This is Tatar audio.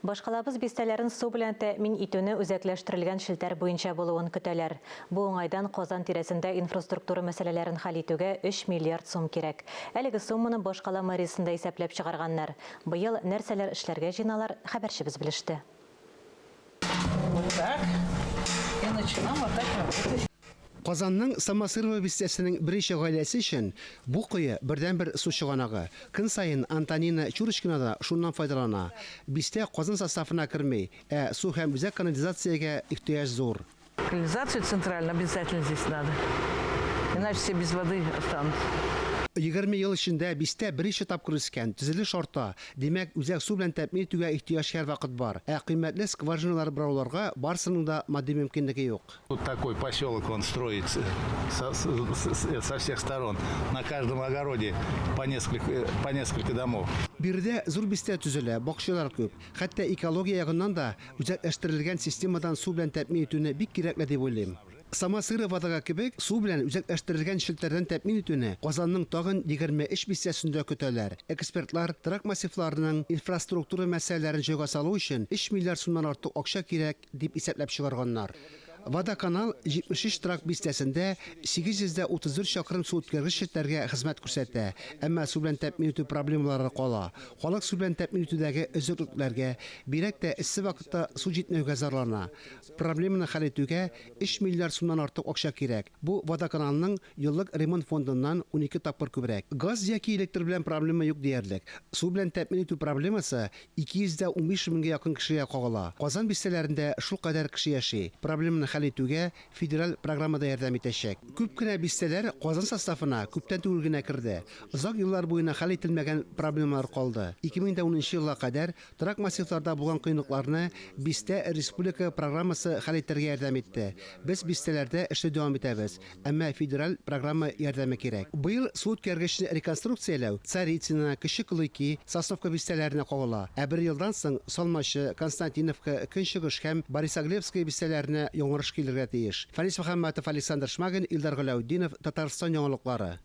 Башкалабыз бистәләрен су белән тәэмин итүне үзәкләштерелгән шелтәр буенча булуын көтәләр. Бу уңайдан Казан тирәсендә инфраструктура мәсьәләләрен хәл итүгә 3 миллиард сум кирәк. Әлеге сумманы Башкала мэриясендә исәпләп чыгарганнар. Быел нәрсәләр эшләргә җыйналар, хәбәрчебез белеште. Казанның Самосырова бистәсенең беренче гаиләсе өчен бу кое бердән-бер су чыганагы. Көн сайын Антонина Чурочкина да шуннан файдалана. Бистә Казан составына керми, су һәм үзәк канализациягә ихтыяҗ зур. Канализацию центрально обязательно здесь надо, иначе все без воды останутся. 20 ел эчендә бистә беренче тапкыр үскән, төзелеш арта. Димәк, үзәк су белән тәэмин итүгә ихтыяҗ һәр вакыт бар. Кыйммәтле скважиналар борауларга барысының да матди мөмкинлеге юк. Тут такой поселок он строится со всех сторон. На каждом огороде по несколько домов. Бирдә зур бистә төзелә, бакчалар күп. Хәтта экология ягыннан да үзәкләштерелгән системадан су белән тәэмин итүне бик кирәкле дип уйлыйм. Самосыровадагы кебек су белән үзәкләштерелгән шелтәрдән тәэмин итүне Казанның тагын 23 бистәсендә көтәләр. Экспертлар трак массивларының инфраструктура мәсьәләләрен җайга салу өчен 3 миллиард сумнан артык акча кирәк дип исәпләп чыгарганнар. Водоканал 73 трак бистәсендә 834 чакрым су үткәргеч шелтәргә хезмәт күрсәтә. Әмма су белән тәэмин итү проблемалары кала. Халык су белән тәэмин итүдәге өзеклекләргә, бирәк тә эссе вакытта су җитмәүгә зарлана. Проблеманы хәл итүгә 3 миллиард сумнан артык акча кирәк. Бу водоканалның еллык ремонт фондыннан 12 тапкыр күбрәк. Газ яки электр белән проблема юк диярлек. Су белән тәэмин итү проблемасы 215 меңгә якын кешегә кагыла. Казан бистәләрендә шул кадәр кеше яши. Проблеманы хәл итүгә федераль программада ярдәм итәчәк. Күп кенә бистәләр Казан составына күптән түгел генә керде. Озак еллар буена хәл ителмәгән проблемалар калды. 2010 елга кадәр трак массивларда булган кыенлыкларны бистә республика программасы хәл итәргә ярдәм итте. Без бистәләрдә эшләп дәвам итәбез, әмма федераль программа ярдәме кирәк. Быел су үткәргечне реконструкцияләү Царицына, Кече Кылыки, Сосновка бистәләренә кагыла. Бер елдан соң Салмашы, Константиновка, Көнчыгыш һәм Борисоглебская бистәләренә яңарыш килергә тиеш. Фарис Мөхәммәтов, Александр Шмагин, Илдар Галәүддинов, Татарстан яңалыклары.